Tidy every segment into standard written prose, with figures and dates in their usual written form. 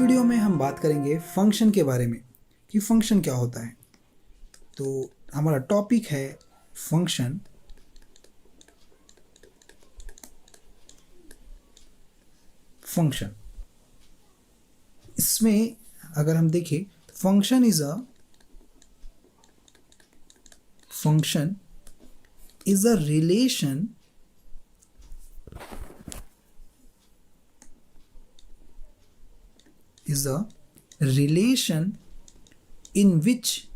Video में हम बात करेंगे फंक्शन के बारे में कि फंक्शन क्या होता है। तो हमारा टॉपिक है फंक्शन। फंक्शन इसमें अगर हम देखें तो function is a relation in which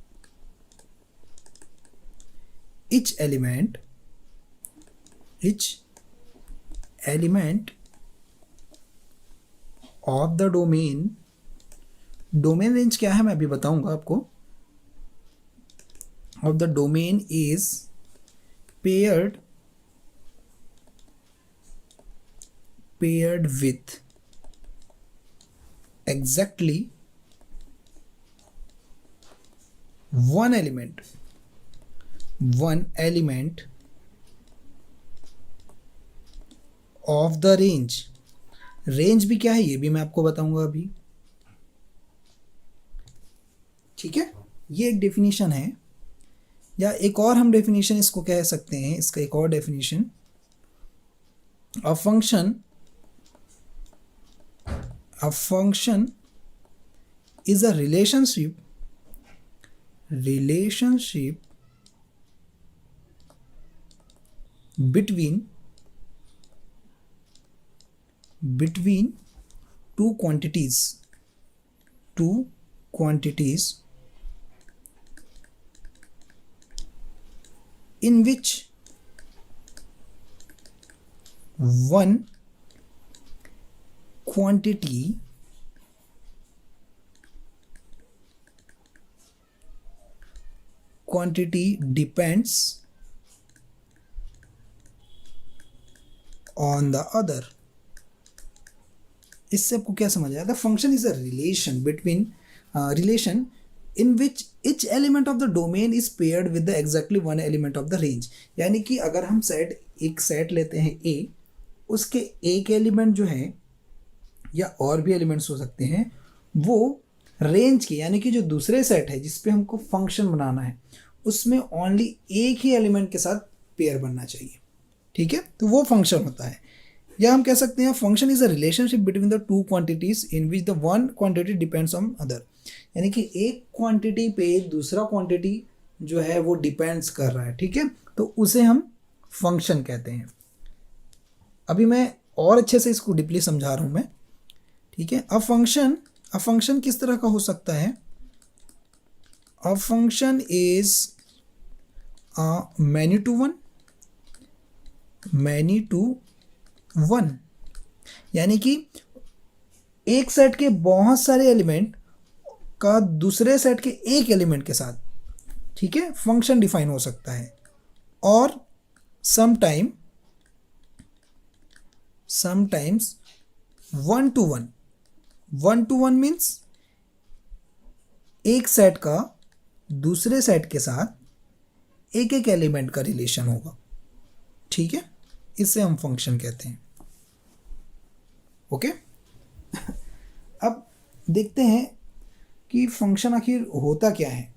each element of the domain range क्या है मैं अभी बताऊंगा आपको। of the domain is paired with exactly one element of the range भी क्या है ये भी मैं आपको बताऊंगा अभी। ठीक है, ये एक डेफिनेशन है, या एक और हम डेफिनेशन इसको कह सकते हैं। इसका एक और definition, a function is a relationship between two quantities in which one quantity depends on the other। इससे आपको क्या समझ आया? The function is a relation in which each element of the domain is paired with the exactly one element of the range। यानी कि अगर हम एक सेट लेते हैं A, उसके एक एलिमेंट जो है या और भी एलिमेंट्स हो सकते हैं, वो रेंज के यानी कि जो दूसरे सेट है जिस पे हमको फंक्शन बनाना है उसमें ओनली एक ही एलिमेंट के साथ पेयर बनना चाहिए। ठीक है, तो वो फंक्शन होता है। या हम कह सकते हैं function is a relationship between the two quantities in which the one quantity depends on other. यानी कि एक क्वांटिटी पे दूसरा क्वांटिटी जो है वो डिपेंड्स कर रहा है। ठीक है, तो उसे हम फंक्शन कहते हैं। अभी मैं और अच्छे से इसको डीपली समझा रहा हूं मैं। ठीक है, अ फंक्शन किस तरह का हो सकता है? A function is many to one, यानी कि एक सेट के बहुत सारे एलिमेंट का दूसरे सेट के एक एलिमेंट के साथ, ठीक है, फंक्शन डिफाइन हो सकता है। और sometimes one two one means एक सेट का दूसरे सेट के साथ एक एक एलिमेंट का रिलेशन होगा। ठीक है, इसे हम फंक्शन कहते हैं। ओके अब देखते हैं कि फंक्शन आखिर होता क्या है।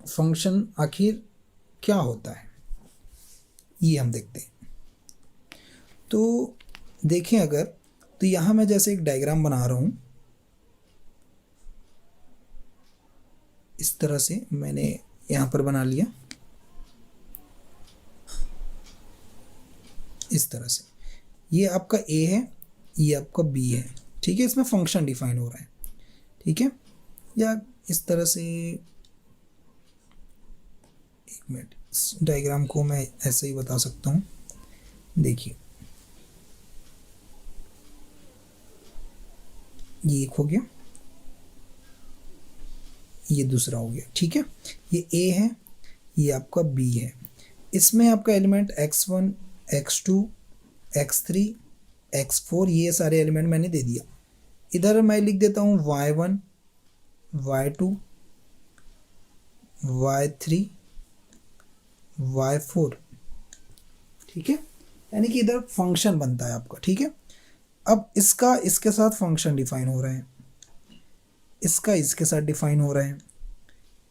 फंक्शन आखिर क्या होता है ये हम देखते हैं। तो देखें अगर, तो यहां मैं जैसे एक डायग्राम बना रहा हूं, इस तरह से मैंने यहां पर बना लिया, इस तरह से। ये आपका A है, ये आपका B है। ठीक है, इसमें फंक्शन डिफाइन हो रहा है। ठीक है, या इस तरह से, एक मिनट, इस डायग्राम को मैं ऐसे ही बता सकता हूँ। देखिए, ये एक हो गया, ये दूसरा हो गया। ठीक है, ये A है, ये आपका B है। इसमें आपका element x1, x2, x3, x4 ये सारे एलिमेंट मैंने दे दिया। इधर मैं लिख देता हूँ y1, y2, y3, y4। ठीक है, यानी कि इधर फंक्शन बनता है आपका। ठीक है, अब इसका इसके साथ फंक्शन डिफाइन हो रहा है, इसका इसके साथ डिफाइन हो रहा है,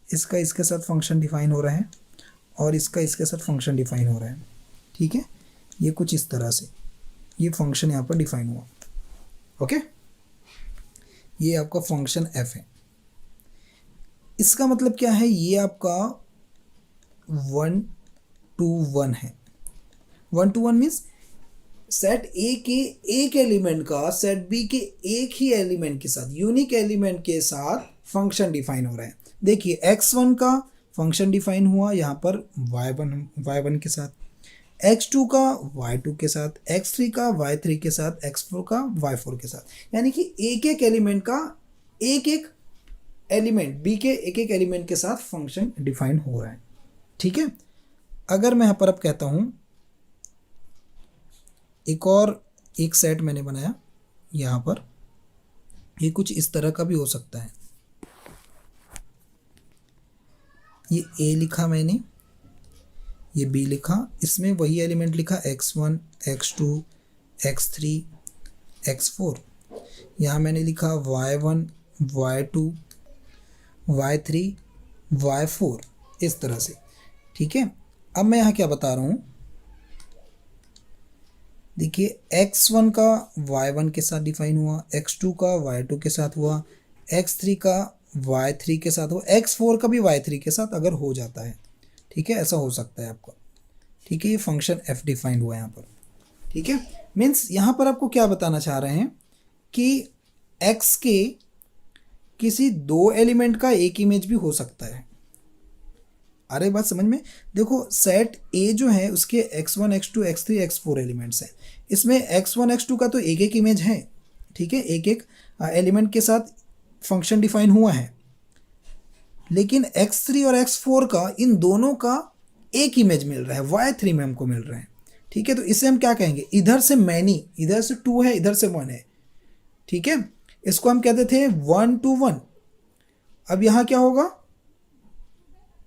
इसका इसके साथ फंक्शन डिफाइन हो रहा है, और इसका इसके साथ फंक्शन डिफाइन हो रहा है। ठीक है, ये कुछ इस तरह से ये फंक्शन यहाँ पर डिफाइन हुआ। ओके, ये आपका फंक्शन एफ है। इसका मतलब क्या है, ये आपका 1 to 1 है। 1 to 1 मीन्स सेट ए के एक एलिमेंट का सेट बी के एक ही एलिमेंट के साथ, यूनिक एलिमेंट के साथ फंक्शन डिफाइन हो रहा है। देखिए x1 का फंक्शन डिफाइन हुआ यहाँ पर y1 के साथ, x2 का y2 के साथ, x3 का y3 के साथ, x4 का y4 के साथ। यानी कि एक एक एलिमेंट का एक एक एलिमेंट बी के एक एक एलिमेंट के साथ फंक्शन डिफाइन हो रहा है। ठीक है, अगर मैं यहाँ पर अब कहता हूँ एक सेट मैंने बनाया यहाँ पर, ये कुछ इस तरह का भी हो सकता है। ये ए लिखा मैंने, ये बी लिखा, इसमें वही एलिमेंट लिखा x1 x2 x3 x4। यहाँ मैंने लिखा y1 y2 y3 y4 इस तरह से। ठीक है, अब मैं यहाँ क्या बता रहा हूँ, देखिए x1 का y1 के साथ डिफाइन हुआ, x2 का y2 के साथ हुआ, x3 का y3 के साथ हुआ, x4 का भी y3 के साथ अगर हो जाता है। ठीक है, ऐसा हो सकता है आपका। ठीक है, ये फंक्शन f डिफाइंड हुआ यहाँ पर। ठीक है, मीन्स यहाँ पर आपको क्या बताना चाह रहे हैं कि x के किसी दो एलिमेंट का एक इमेज भी हो सकता है। अरे बात समझ में, देखो सेट ए जो है उसके x1 x2 x3 x4 elements हैं। इसमें x1 x2 का तो एक एक इमेज है। ठीक है, एक एक एलिमेंट के साथ फंक्शन डिफाइन हुआ है, लेकिन x3 और x4 का, इन दोनों का एक इमेज मिल रहा है, y3 में हमको मिल रहा है। ठीक है, तो इसे हम क्या कहेंगे, इधर से मैनी, इधर से 2 है, इधर से 1 है। ठीक है, इसको हम कहते थे 1 to 1। अब यहाँ क्या होगा,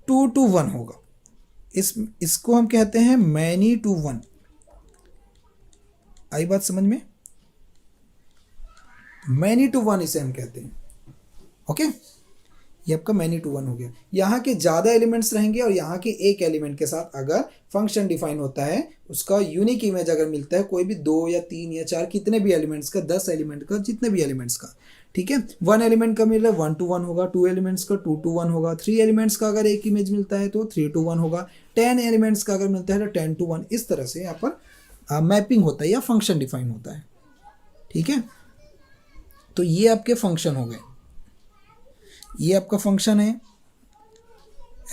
2 to 1 होगा। इसको हम कहते हैं मैनी टू 1। आई बात समझ में, मैनी टू 1 इसे हम कहते हैं। ओके, ये आपका मैनी टू 1 हो गया। यहाँ के ज़्यादा एलिमेंट्स रहेंगे और यहाँ के एक एलिमेंट के साथ अगर फंक्शन डिफाइन होता है, उसका यूनिक इमेज अगर मिलता है, कोई भी 2 या 3 या 4 कितने भी एलिमेंट्स का, 10 एलिमेंट का, जितने भी एलिमेंट्स का। ठीक है, 1 एलिमेंट का मिल रहा है 1 to 1 होगा, 2 एलिमेंट्स का 2 to 1 होगा, 3 एलिमेंट्स का अगर एक इमेज मिलता है तो 3 to 1 होगा, 10 एलिमेंट्स का अगर मिलता है तो 10 to 1। इस तरह से यहाँ पर मैपिंग होता है या फंक्शन डिफाइन होता है। ठीक है, तो ये आपके फंक्शन हो गए। ये आपका फंक्शन है,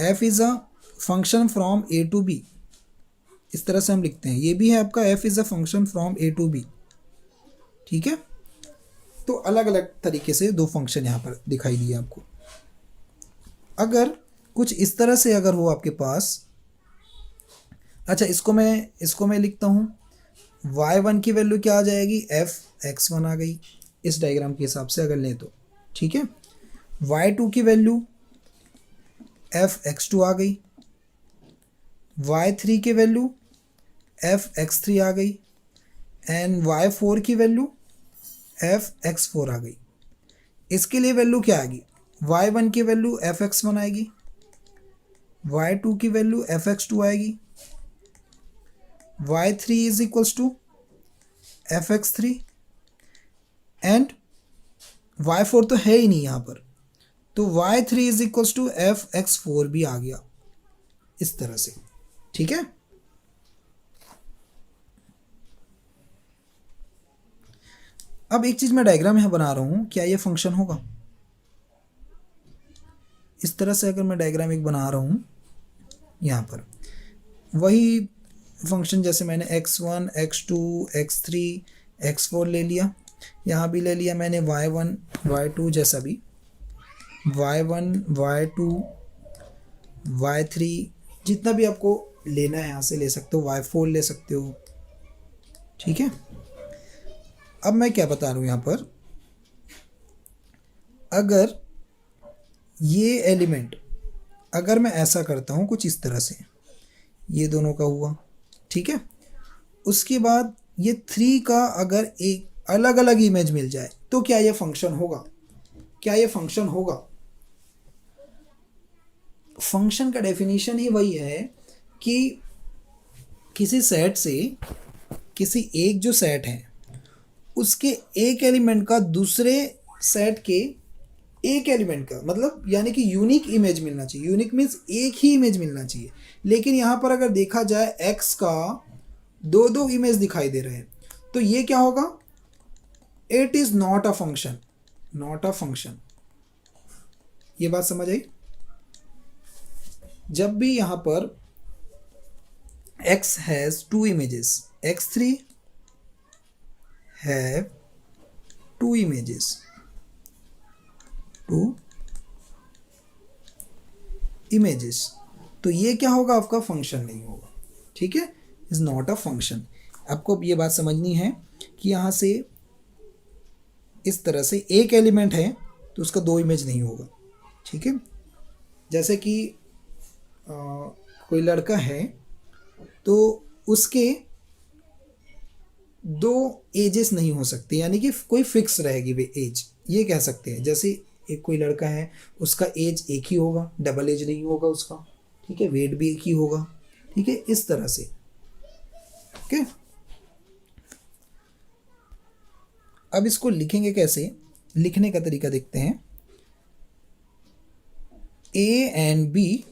f is a function from a to b, इस तरह से हम लिखते हैं। ये भी है आपका f is a function from a to b। ठीक है, तो अलग अलग तरीके से दो फंक्शन यहाँ पर दिखाई दिए आपको। अगर कुछ इस तरह से अगर हो आपके पास, अच्छा इसको मैं लिखता हूँ, y1 की वैल्यू क्या आ जाएगी, f x1 आ गई इस डायग्राम के हिसाब से अगर लें तो। ठीक है, y2 की वैल्यू f x2 आ गई, y3 की वैल्यू f x3 आ गई, एंड y4 की वैल्यू f x4 आ गई। इसके लिए वैल्यू क्या आएगी, y1 की वैल्यू f x1 आएगी, y2 की वैल्यू f x2 आएगी, y3 is equals to f x3, and y4 तो है ही नहीं यहाँ पर, तो y3 is equals to f x4 भी आ गया इस तरह से। ठीक है, अब एक चीज मैं डायग्राम यहां बना रहा हूं, क्या ये फंक्शन होगा, इस तरह से अगर मैं डायग्राम एक बना रहा हूं, यहां पर वही फंक्शन जैसे मैंने x1 x2 x3 x4 ले लिया, यहाँ भी ले लिया मैंने y1 y2 जैसा भी, y1 y2 y3 जितना भी आपको लेना है यहाँ से ले सकते हो, y4 ले सकते हो। ठीक है, अब मैं क्या बता रहा हूँ यहाँ पर, अगर ये एलिमेंट अगर मैं ऐसा करता हूँ कुछ इस तरह से, ये दोनों का हुआ। ठीक है, उसके बाद ये 3 का अगर एक अलग अलग इमेज मिल जाए, तो क्या ये फंक्शन होगा? क्या ये फंक्शन होगा? फंक्शन का डेफिनेशन ही वही है कि किसी सेट से, किसी एक जो सेट है उसके एक एलिमेंट का दूसरे सेट के एक एलिमेंट का, मतलब यानी कि यूनिक इमेज मिलना चाहिए। यूनिक मीन्स एक ही इमेज मिलना चाहिए। लेकिन यहाँ पर अगर देखा जाए एक्स का दो दो इमेज दिखाई दे रहे हैं, तो ये क्या होगा? It is not a function, not a function. ये बात समझ आई? जब भी यहाँ पर x has two images, x3 have two images, two images, तो ये क्या होगा? आपका फंक्शन नहीं होगा। ठीक है, इज नॉट अ फंक्शन। आपको ये बात समझनी है कि यहाँ से इस तरह से एक एलिमेंट है तो उसका दो इमेज नहीं होगा। ठीक है, जैसे कि कोई लड़का है तो उसके दो एजेस नहीं हो सकते, यानी कि कोई फिक्स रहेगी वे एज, ये कह सकते हैं। जैसे एक कोई लड़का है, उसका एज एक ही होगा, डबल एज नहीं होगा उसका। ठीक है, वेट भी एक ही होगा। ठीक है, इस तरह से। ओके, अब इसको लिखेंगे कैसे? लिखने का तरीका देखते हैं। A and B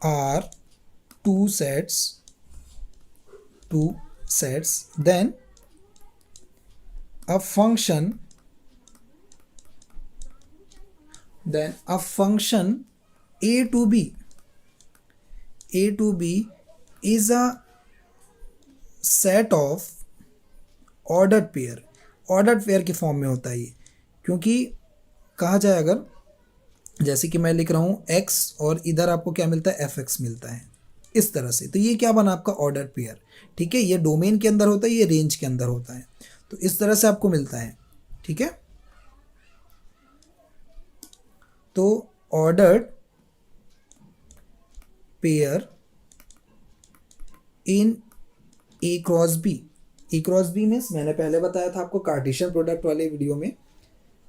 are two sets, then a function a to b is a set of ordered pair। ordered pair के फॉर्म में होता है ये, क्योंकि कहा जाए अगर, जैसे कि मैं लिख रहा हूँ x और इधर आपको क्या मिलता है? fx मिलता है, इस तरह से। तो ये क्या बना? आपका ऑर्डर पेयर। ठीक है, ये डोमेन के अंदर होता है, ये रेंज के अंदर होता है, तो इस तरह से आपको मिलता है। ठीक है, तो ऑर्डर्ड पेयर इन ए क्रॉस बी। ए क्रॉस बी मीन्स मैंने पहले बताया था आपको कार्टेशियन प्रोडक्ट वाले वीडियो में,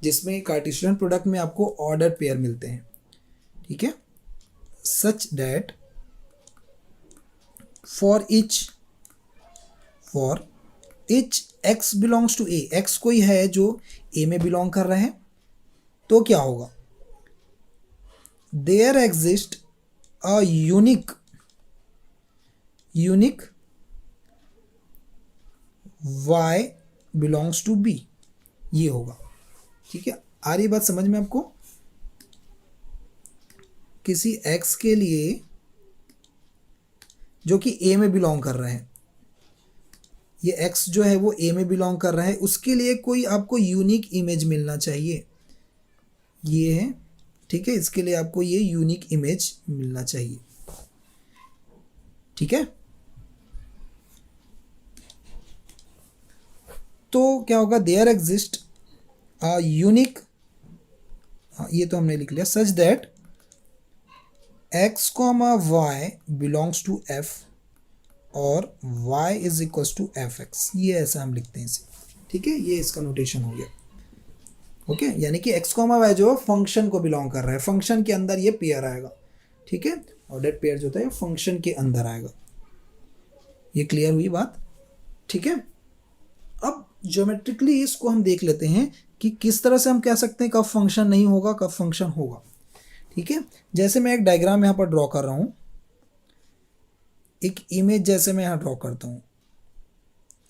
जिसमें कार्टेशियन प्रोडक्ट में आपको ऑर्डर पेयर मिलते हैं। ठीक है, such that for each x belongs to a, x कोई है जो a में बिलोंग कर रहे हैं, तो क्या होगा? There exist a unique y belongs to b, ये होगा। ठीक है, आ रही बात समझ में आपको? किसी x के लिए जो कि a में बिलोंग कर रहे हैं, ये x जो है वो a में बिलोंग कर रहा है, उसके लिए कोई आपको यूनिक इमेज मिलना चाहिए। ये है, ठीक है, इसके लिए आपको ये यूनिक इमेज मिलना चाहिए। ठीक है, तो क्या होगा? देयर एग्जिस्ट अ यूनिक, ये तो हमने लिख लिया, such that x, y belongs to f और y is equal to fx, ये ऐसा हम लिखते हैं इसे। ठीक है, ये इसका नोटेशन हो गया। ओके, यानी कि x, y जो फंक्शन को बिलोंग कर रहा है, फंक्शन के अंदर ये पेयर आएगा। ठीक है, ऑर्डर पेयर जो होता है फंक्शन के अंदर आएगा। ये क्लियर हुई बात? ठीक है, अब ज्योमेट्रिकली इसको हम देख लेते हैं कि किस तरह से हम कह सकते हैं कब फंक्शन नहीं होगा, कब फंक्शन होगा। ठीक है, जैसे मैं एक डायग्राम यहाँ पर ड्रॉ कर रहा हूँ, एक इमेज जैसे मैं यहाँ ड्रॉ करता हूँ,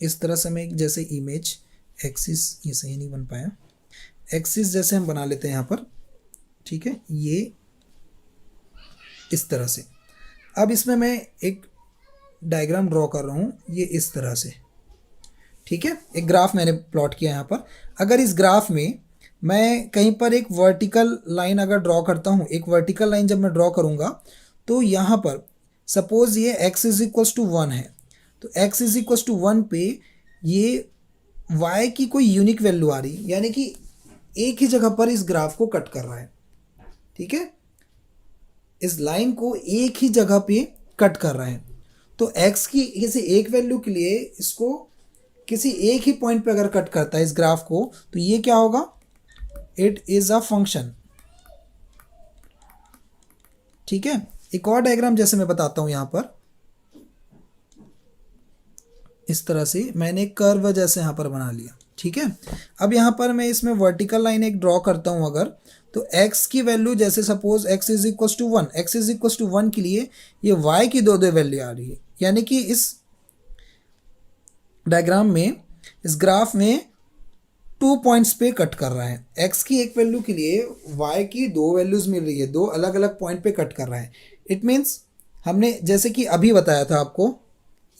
इस तरह से मैं एक जैसे इमेज एक्सिस, ये सही नहीं बन पाया, एक्सिस जैसे हम बना लेते हैं यहाँ पर। ठीक है, ये इस तरह से। अब इसमें मैं एक डायग्राम ड्रॉ कर रहा हूँ, ये इस तरह से। ठीक है, एक ग्राफ मैंने प्लॉट किया यहाँ पर। अगर इस ग्राफ में मैं कहीं पर एक वर्टिकल लाइन अगर ड्रॉ करता हूँ, एक वर्टिकल लाइन जब मैं ड्रॉ करूँगा, तो यहाँ पर सपोज ये x इज इक्वल्स टू 1 है, तो x इज इक्वल्स टू 1 पे ये y की कोई यूनिक वैल्यू आ रही, यानी कि एक ही जगह पर इस ग्राफ को कट कर रहा है। ठीक है, इस लाइन को एक ही जगह पे कट कर रहा है, तो x की किसी एक वैल्यू के लिए इसको किसी एक ही पॉइंट पे अगर कट करता है इस ग्राफ को, तो ये क्या होगा, इट इज़ अ फंक्शन। ठीक है, एक और डायग्राम जैसे मैं बताता हूँ यहाँ पर, इस तरह से मैंने एक कर्व जैसे यहाँ पर बना लिया। ठीक है, अब यहाँ पर मैं इसमें वर्टिकल लाइन एक ड्रॉ करता हूँ अगर, तो x की वैल्यू जैसे suppose x is equal to 1, x is equal to 1 के लिए ये y की दो वैल्यू आ रही है, यानी कि इस डायग्राम में, इस ग्राफ में 2 पॉइंट्स पे कट कर रहा है। x की एक वैल्यू के लिए y की दो वैल्यूज मिल रही है, दो अलग अलग पॉइंट पे कट कर रहा है। इट मीन्स हमने जैसे कि अभी बताया था आपको,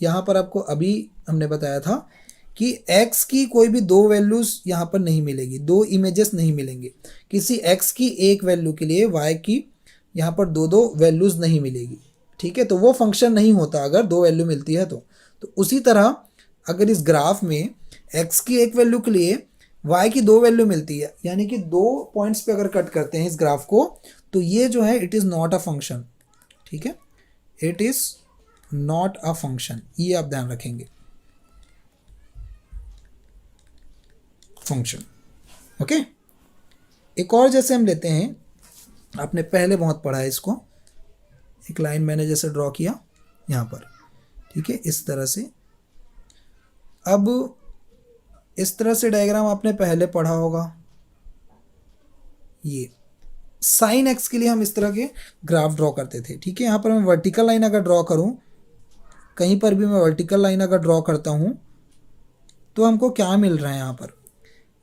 यहाँ पर आपको अभी हमने बताया था कि x की कोई भी दो वैल्यूज़ यहाँ पर नहीं मिलेगी, दो इमेजेस नहीं मिलेंगे। किसी x की एक वैल्यू के लिए y की यहाँ पर दो दो वैल्यूज़ नहीं मिलेगी। ठीक है, तो वो फंक्शन नहीं होता अगर दो वैल्यू मिलती है तो उसी तरह अगर इस ग्राफ में x की एक वैल्यू के लिए y की दो वैल्यू मिलती है, यानी कि दो पॉइंट्स पे अगर कट करते हैं इस ग्राफ को, तो ये जो है it is not a function. ठीक है, it is not a function, ये आप ध्यान रखेंगे, फंक्शन। ओके, एक और जैसे हम लेते हैं, आपने पहले बहुत पढ़ा है इसको, एक लाइन मैंने जैसे ड्रॉ किया यहाँ पर। ठीक है, इस तरह से, अब इस तरह से डायग्राम आपने पहले पढ़ा होगा। ये साइन एक्स के लिए हम इस तरह के ग्राफ ड्रॉ करते थे। ठीक है, यहाँ पर मैं वर्टिकल लाइन अगर ड्रॉ करूँ, कहीं पर भी मैं वर्टिकल लाइन अगर ड्रॉ करता हूँ, तो हमको क्या मिल रहा है यहाँ पर,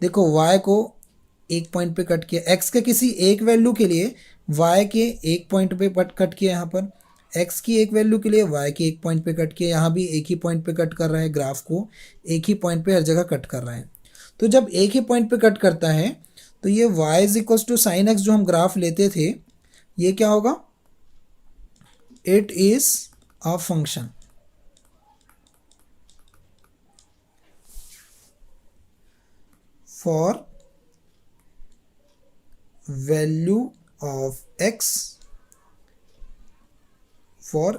देखो y को एक पॉइंट पे कट किया, x के किसी एक वैल्यू के लिए y के एक पॉइंट पे कट किया, यहाँ पर x की एक वैल्यू के लिए y के एक पॉइंट पे कट किया, यहाँ भी एक ही पॉइंट पे कट कर रहा है, ग्राफ को एक ही पॉइंट पे हर जगह कट कर रहा है। तो जब एक ही पॉइंट पे कट करता है, तो ये y is equal to sine x जो हम ग्राफ लेते थे, ये क्या होगा, it is a function. For value of x, for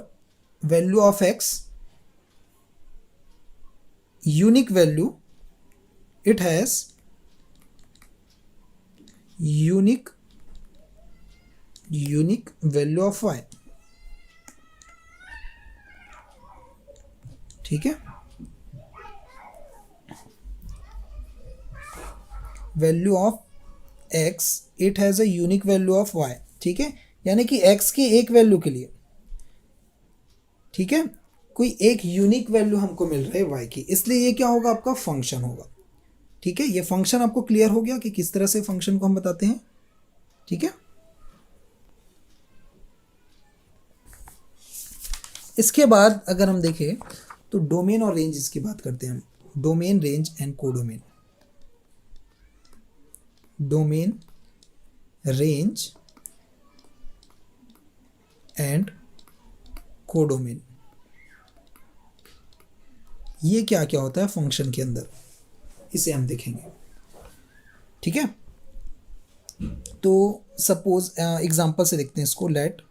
value of x, unique value, it has unique value of y। ठीक है, value of x, it has a unique value of y। ठीक है, यानी कि x की एक value के लिए, ठीक है, कोई एक यूनिक वैल्यू हमको मिल रहा है y की, इसलिए ये क्या होगा, आपका फंक्शन होगा। ठीक है, ये फंक्शन आपको क्लियर हो गया कि किस तरह से फंक्शन को हम बताते हैं। ठीक है, इसके बाद अगर हम देखें तो डोमेन और रेंज की बात करते हैं हम, domain, range and codomain. Domain, range and codomain, ये क्या क्या होता है फंक्शन के अंदर, इसे हम देखेंगे। ठीक है, तो सपोज एग्जांपल से देखते हैं इसको, let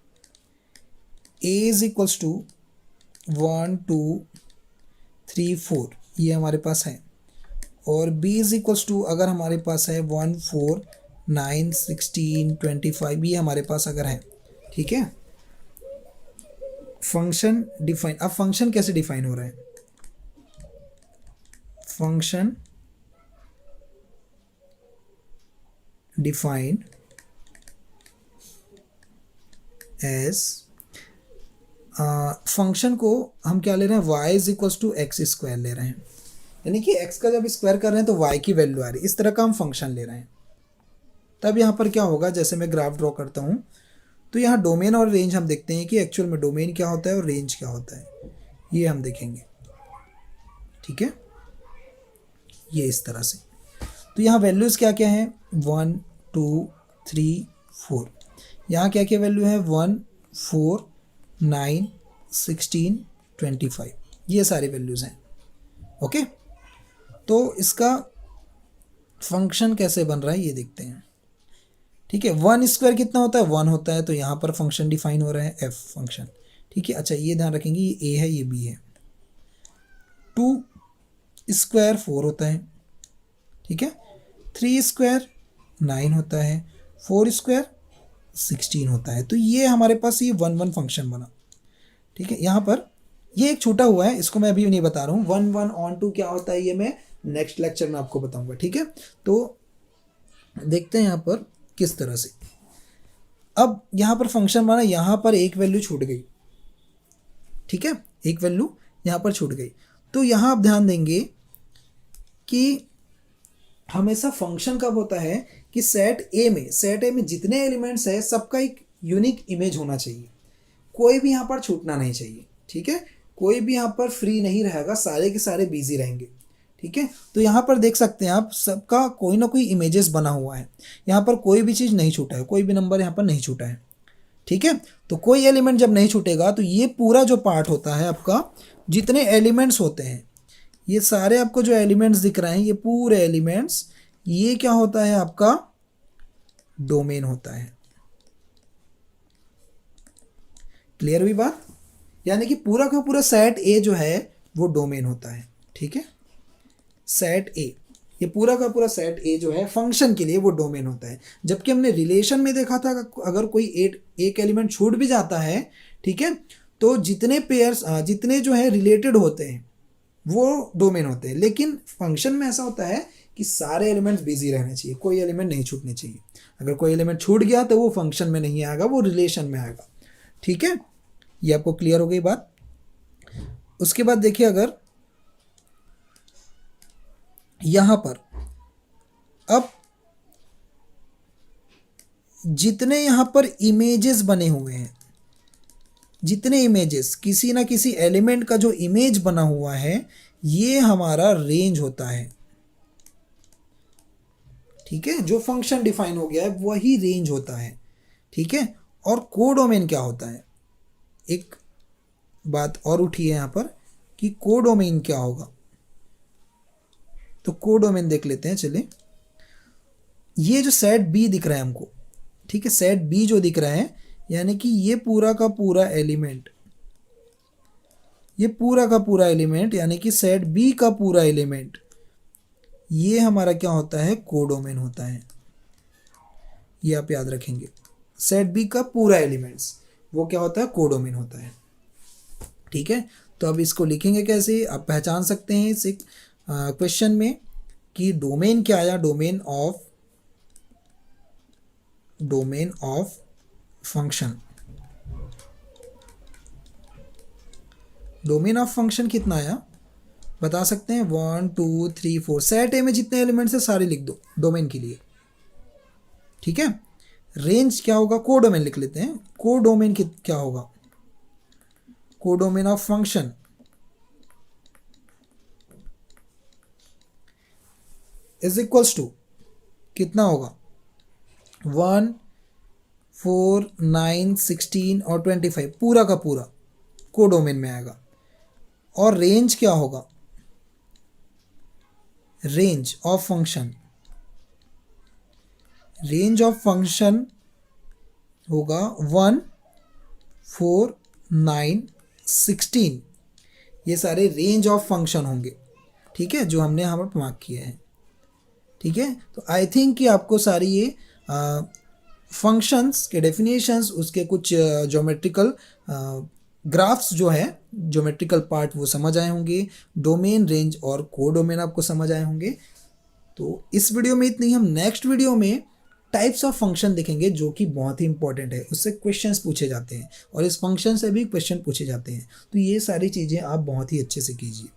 a is equals to 1 2 3 4, ये हमारे पास है, और b इज इक्वल्स टू अगर हमारे पास है 1 4 9 16 25, ये हमारे पास अगर है। ठीक है, फंक्शन डिफाइन, अब फंक्शन कैसे डिफाइन हो रहा है, फंक्शन डिफाइंड एज, फंक्शन को हम क्या ले रहे हैं, y is equals to x square ले रहे हैं, यानी कि x का जब स्क्वायर कर रहे हैं तो y की वैल्यू आ रही है, इस तरह का हम फंक्शन ले रहे हैं। तब यहाँ पर क्या होगा, जैसे मैं ग्राफ ड्रॉ करता हूँ, तो यहाँ डोमेन और रेंज हम देखते हैं कि एक्चुअल में डोमेन क्या होता है और रेंज क्या होता है, ये हम देखेंगे। ठीक है, ये इस तरह से, तो यहाँ वैल्यूज़ क्या क्या हैं, 1 2 3 4, यहाँ क्या क्या वैल्यू है, 1 4 9 16 25, ये सारी वैल्यूज़ हैं। ओके, तो इसका फंक्शन कैसे बन रहा है ये देखते हैं। ठीक है, 1 स्क्वायर कितना होता है, 1 होता है, तो यहाँ पर फंक्शन डिफाइन हो रहा है f फंक्शन। ठीक है, अच्छा ये ध्यान रखेंगे, ये a है ये b है। 2 स्क्वायर 4 होता है, ठीक है, 3 स्क्वायर 9 होता है, 4 स्क्वायर 16 होता है। तो ये हमारे पास ये 1 1 फंक्शन बना, ठीक है। यहाँ पर ये एक छूटा हुआ है, इसको मैं अभी नहीं बता रहा हूँ। 1 1 ऑन 2 क्या होता है ये मैं नेक्स्ट लेक्चर में आपको बताऊंगा, ठीक है। तो देखते हैं यहाँ पर किस तरह से। अब यहाँ पर फंक्शन बना, यहाँ पर एक वैल्यू छूट गई, ठीक है, एक वैल्यू यहाँ पर छूट गई। तो यहाँ आप ध्यान देंगे कि हमेशा फंक्शन कब होता है कि सेट ए में जितने एलिमेंट्स है सबका एक यूनिक इमेज होना चाहिए, कोई भी यहाँ पर छूटना नहीं चाहिए, ठीक है। कोई भी यहाँ पर फ्री नहीं रहेगा, सारे के सारे बिजी रहेंगे, ठीक है। तो यहाँ पर देख सकते हैं आप, सबका कोई ना कोई इमेजेस बना हुआ है, यहाँ पर कोई भी चीज़ नहीं छूटा है, कोई भी नंबर यहाँ पर नहीं छूटा है, ठीक है। तो कोई एलिमेंट जब नहीं छूटेगा तो ये पूरा जो पार्ट होता है आपका, जितने एलिमेंट्स होते हैं, ये सारे आपको जो एलिमेंट्स दिख रहे हैं, ये पूरे एलिमेंट्स, ये क्या होता है आपका डोमेन होता है। क्लियर हुई बात? यानी कि पूरा का पूरा सेट ए जो है वो डोमेन होता है, ठीक है। सेट ए, ये पूरा का पूरा सेट ए जो है फंक्शन के लिए वो डोमेन होता है। जबकि हमने रिलेशन में देखा था अगर कोई एक एलिमेंट छूट भी जाता है, ठीक है, तो जितने पेयर्स जितने जो है रिलेटेड होते हैं वो डोमेन होते हैं। लेकिन फंक्शन में ऐसा होता है कि सारे एलिमेंट्स बिजी रहने चाहिए, कोई एलिमेंट नहीं छूटने चाहिए। अगर कोई एलिमेंट छूट गया तो वो फंक्शन में नहीं आएगा, वो रिलेशन में आएगा, ठीक है। ये आपको क्लियर हो गई बात? उसके बाद देखिए, अगर यहां पर अब जितने यहां पर इमेजेस बने हुए हैं, जितने इमेजेस, किसी ना किसी एलिमेंट का जो इमेज बना हुआ है, ये हमारा रेंज होता है, ठीक है। जो फंक्शन डिफाइन हो गया है वही रेंज होता है, ठीक है। और कोडोमेन क्या होता है? एक बात और उठी है यहाँ पर कि कोडोमेन क्या होगा। तो कोडोमेन देख लेते हैं, चलिए। ये जो सेट बी दिख रहा है हमको, ठीक है, सेट बी जो दिख रहा है, यानी कि ये पूरा का पूरा एलिमेंट, ये पूरा का पूरा एलिमेंट यानी कि सेट बी का पूरा एलिमेंट, ये हमारा क्या होता है? कोडोमेन होता है। ये आप याद रखेंगे, सेट बी का पूरा एलिमेंट्स वो क्या होता है? कोडोमेन होता है, ठीक है। तो अब इसको लिखेंगे कैसे? आप पहचान सकते हैं इस क्वेश्चन में कि डोमेन क्या आया? Domain of function. Domain of function कितना आया बता सकते हैं? 1 2 3 4। सेट ए में जितने एलिमेंट्स है सारे लिख दो डोमेन के लिए, ठीक है। रेंज क्या होगा? कोडोमेन लिख लेते हैं। कोडोमेन क्या होगा? Codomain of function is equals to कितना होगा? 1 4 9 16 और 25 पूरा का पूरा कोडोमेन में आएगा। और रेंज क्या होगा? Range of function, range of function होगा 1 4 9 16। ये सारे रेंज ऑफ फंक्शन होंगे, ठीक है, जो हमने यहाँ पर मार्क किए हैं, ठीक है। तो आई थिंक कि आपको सारी ये फंक्शंस के डेफिनेशंस, उसके कुछ ज्योमेट्रिकल ग्राफ्स जो है, ज्योमेट्रिकल पार्ट वो समझ आए होंगे। डोमेन, रेंज और कोडोमेन आपको समझ आए होंगे। तो इस वीडियो में इतनी। हम नेक्स्ट वीडियो में टाइप्स ऑफ फंक्शन देखेंगे जो कि बहुत ही इंपॉर्टेंट है, उससे क्वेश्चंस पूछे जाते हैं और इस फंक्शन से भी क्वेश्चन पूछे जाते हैं। तो ये सारी चीज़ें आप बहुत ही अच्छे से कीजिए।